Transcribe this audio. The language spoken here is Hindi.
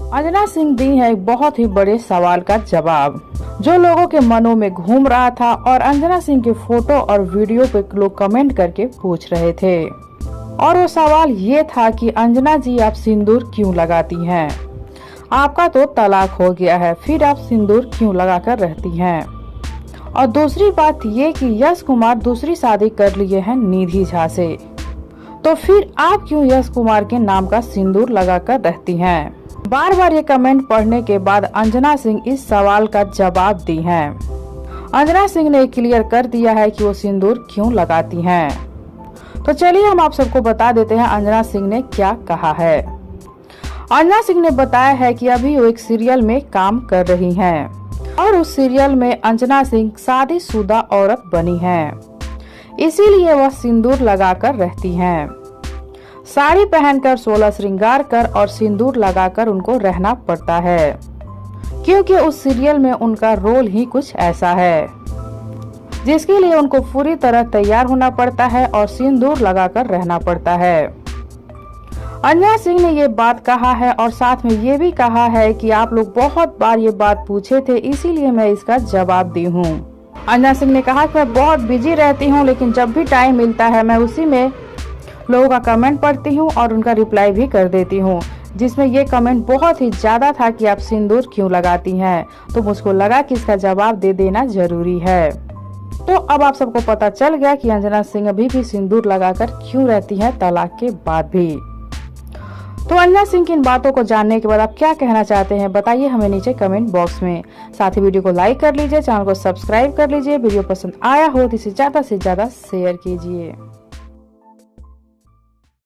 अंजना सिंह दी है एक बहुत ही बड़े सवाल का जवाब जो लोगों के मनों में घूम रहा था और अंजना सिंह के फोटो और वीडियो पे लोग कमेंट करके पूछ रहे थे। और वो सवाल ये था कि अंजना जी आप सिंदूर क्यों लगाती हैं? आपका तो तलाक हो गया है, फिर आप सिंदूर क्यों लगाकर रहती हैं? और दूसरी बात ये कि यश कुमार दूसरी शादी कर लिए हैं निधि झा से, तो फिर आप क्यों यश कुमार के नाम का सिंदूर लगाकर रहती हैं? बार बार ये कमेंट पढ़ने के बाद अंजना सिंह इस सवाल का जवाब दी हैं। अंजना सिंह ने क्लियर कर दिया है कि वो सिंदूर क्यों लगाती हैं। तो चलिए हम आप सबको बता देते हैं अंजना सिंह ने क्या कहा है। अंजना सिंह ने बताया है कि अभी वो एक सीरियल में काम कर रही हैं और उस सीरियल में अंजना सिंह शादीशुदा औरत बनी हैं, इसीलिए वह सिंदूर लगाकर रहती हैं। साड़ी पहनकर 16 श्रृंगार कर और सिंदूर लगाकर उनको रहना पड़ता है, क्योंकि उस सीरियल में उनका रोल ही कुछ ऐसा है जिसके लिए उनको पूरी तरह तैयार होना पड़ता है और सिंदूर लगाकर रहना पड़ता है। अंजना सिंह ने ये बात कहा है और साथ में ये भी कहा है कि आप लोग बहुत बार ये बात पूछे थे, इसीलिए मैं इसका जवाब दी हूँ। अंजना सिंह ने कहा कि मैं बहुत बिजी रहती हूँ, लेकिन जब भी टाइम मिलता है मैं उसी में लोगों का कमेंट पढ़ती हूँ और उनका रिप्लाई भी कर देती हूँ, जिसमें ये कमेंट बहुत ही ज्यादा था कि आप सिंदूर क्यों लगाती हैं, तो मुझको लगा कि इसका जवाब दे देना जरूरी है। तो अब आप सबको पता चल गया कि अंजना सिंह अभी भी सिंदूर लगाकर क्यों रहती हैं तलाक के बाद भी। तो अंजना सिंह की इन बातों को जानने के बाद आप क्या कहना चाहते हैं बताइए हमें नीचे कमेंट बॉक्स में। साथ ही वीडियो को लाइक कर लीजिए, चैनल को सब्सक्राइब कर लीजिए, वीडियो पसंद आया हो तो इसे ज्यादा से ज्यादा शेयर कीजिए।